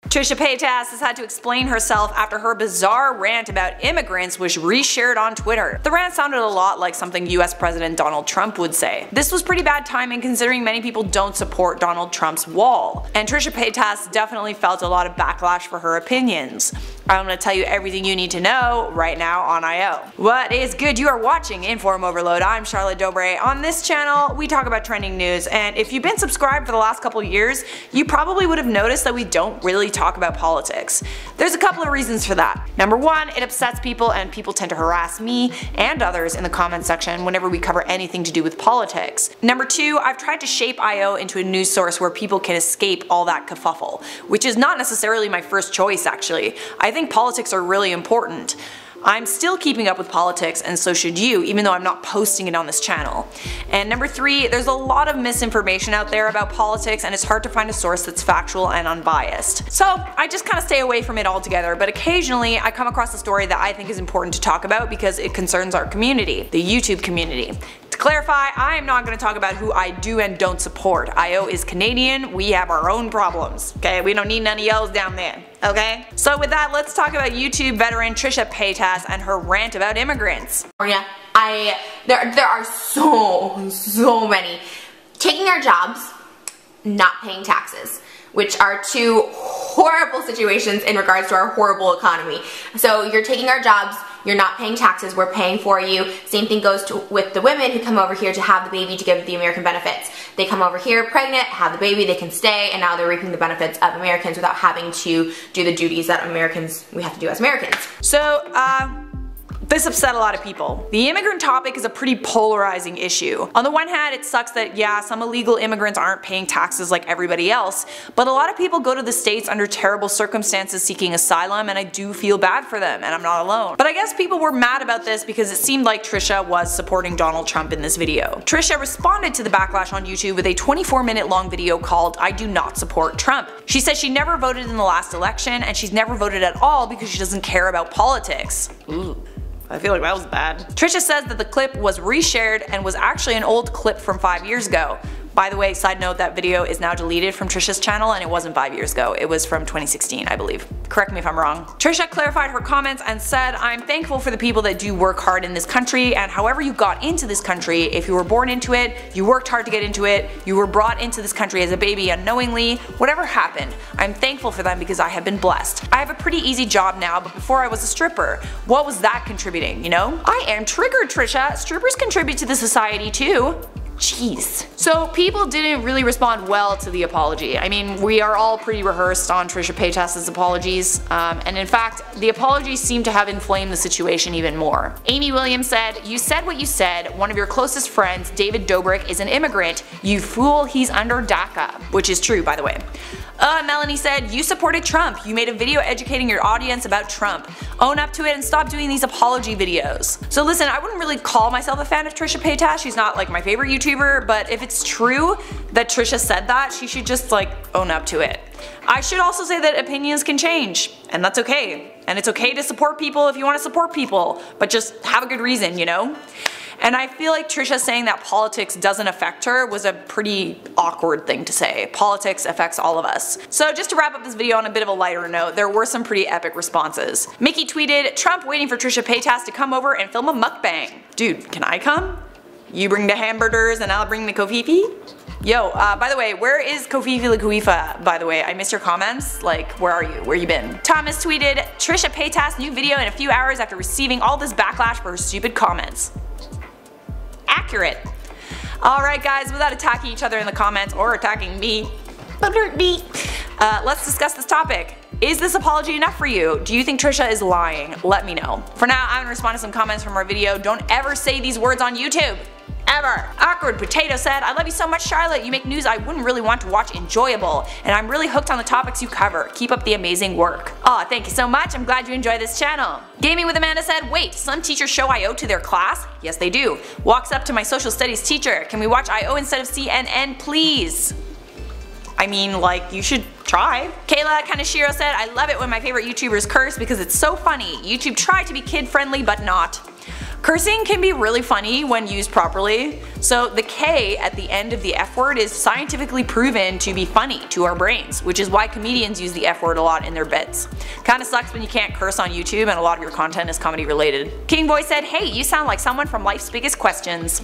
Trisha Paytas has had to explain herself after her bizarre rant about immigrants was reshared on Twitter. The rant sounded a lot like something US President Donald Trump would say. This was pretty bad timing considering many people don't support Donald Trump's wall, and Trisha Paytas definitely felt a lot of backlash for her opinions. I'm going to tell you everything you need to know right now on IO. What is good? You are watching InformOverload. I'm Charlotte Dobre. On this channel, we talk about trending news, and if you've been subscribed for the last couple years, you probably would have noticed that we don't really talk about politics. There's a couple of reasons for that. Number one, it upsets people and people tend to harass me and others in the comment section whenever we cover anything to do with politics. Number two, I've tried to shape IO into a news source where people can escape all that kerfuffle, which is not necessarily my first choice actually. I think politics are really important. I'm still keeping up with politics, and so should you, even though I'm not posting it on this channel. And number three, there's a lot of misinformation out there about politics, and it's hard to find a source that's factual and unbiased. So I just kind of stay away from it altogether, but occasionally I come across a story that I think is important to talk about because it concerns our community, the YouTube community. To clarify, I am not going to talk about who I do and don't support. IO is Canadian, we have our own problems, okay? We don't need none of y'all down there, okay? So with that, let's talk about YouTube veteran Trisha Paytas and her rant about immigrants. There are so many. Taking our jobs, not paying taxes, which are two horrible situations in regards to our horrible economy. So you're taking our jobs, you're not paying taxes, we're paying for you. Same thing goes with the women who come over here to have the baby to give the American benefits. They come over here pregnant, have the baby, they can stay, and now they're reaping the benefits of Americans without having to do the duties that we have to do as Americans. So, this upset a lot of people. The immigrant topic is a pretty polarizing issue. On the one hand, it sucks that yeah, some illegal immigrants aren't paying taxes like everybody else, but a lot of people go to the States under terrible circumstances seeking asylum, and I do feel bad for them, and I'm not alone. But I guess people were mad about this because it seemed like Trisha was supporting Donald Trump in this video. Trisha responded to the backlash on YouTube with a 24-minute long video called "I do not support Trump." She says she never voted in the last election, and she's never voted at all because she doesn't care about politics. Ooh. I feel like that was bad. Trisha says that the clip was reshared and was actually an old clip from 5 years ago. By the way, side note, that video is now deleted from Trisha's channel and it wasn't 5 years ago, it was from 2016 I believe. Correct me if I'm wrong. Trisha clarified her comments and said, "I'm thankful for the people that do work hard in this country, and however you got into this country, if you were born into it, you worked hard to get into it, you were brought into this country as a baby unknowingly, whatever happened, I'm thankful for them because I have been blessed. I have a pretty easy job now, but before I was a stripper. What was that contributing, you know?" I am triggered, Trisha. Strippers contribute to the society too. Jeez. So people didn't really respond well to the apology. I mean, we are all pretty rehearsed on Trisha Paytas' apologies, and in fact, the apologies seem to have inflamed the situation even more. Amy Williams said, "You said what you said. One of your closest friends, David Dobrik, is an immigrant. You fool, he's under DACA." Which is true, by the way. Melanie said, "You supported Trump. You made a video educating your audience about Trump. Own up to it and stop doing these apology videos." So listen, I wouldn't really call myself a fan of Trisha Paytas. She's not like my favorite YouTuber, but if it's true that Trisha said that, she should just like own up to it. I should also say that opinions can change, and that's okay. And it's okay to support people if you want to support people, but just have a good reason, you know? And I feel like Trisha saying that politics doesn't affect her was a pretty awkward thing to say. Politics affects all of us. So just to wrap up this video on a bit of a lighter note, there were some pretty epic responses. Mickey tweeted, "Trump waiting for Trisha Paytas to come over and film a mukbang." Dude, can I come? You bring the hamburgers and I'll bring the kofifi? Yo, by the way, where is Kofifi La Kuifa, by the way? I missed your comments. Like, where are you? Where you been? Thomas tweeted, "Trisha Paytas new video in a few hours after receiving all this backlash for her stupid comments." Accurate. Alright guys, without attacking each other in the comments or attacking me, let's discuss this topic. Is this apology enough for you? Do you think Trisha is lying? Let me know. For now, I'm gonna respond to some comments from our video. Don't ever say these words on YouTube. Ever. Awkward Potato said, "I love you so much, Charlotte. You make news I wouldn't really want to watch enjoyable, and I'm really hooked on the topics you cover. Keep up the amazing work." Aw, thank you so much. I'm glad you enjoy this channel. Gaming with Amanda said, "Wait, some teachers show IO to their class?" Yes, they do. Walks up to my social studies teacher. "Can we watch IO instead of CNN, please?" I mean, like, you should try. Kayla Kaneshiro said, "I love it when my favorite YouTubers curse because it's so funny. YouTube tried to be kid friendly but not." Cursing can be really funny when used properly. So the K at the end of the F word is scientifically proven to be funny to our brains, which is why comedians use the F word a lot in their bits. Kinda sucks when you can't curse on YouTube and a lot of your content is comedy related. King Boy said, "Hey, you sound like someone from Life's Biggest Questions."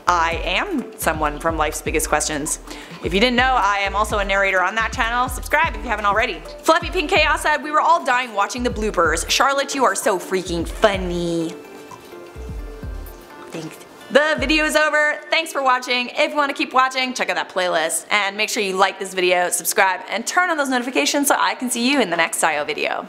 I am someone from Life's Biggest Questions. If you didn't know, I am also a narrator on that channel. Subscribe if you haven't already. Fluffy Pink Chaos said, "We were all dying watching the bloopers. Charlotte, you are so freaking funny." Thanks. The video is over. Thanks for watching. If you want to keep watching, check out that playlist. And make sure you like this video, subscribe, and turn on those notifications so I can see you in the next style video.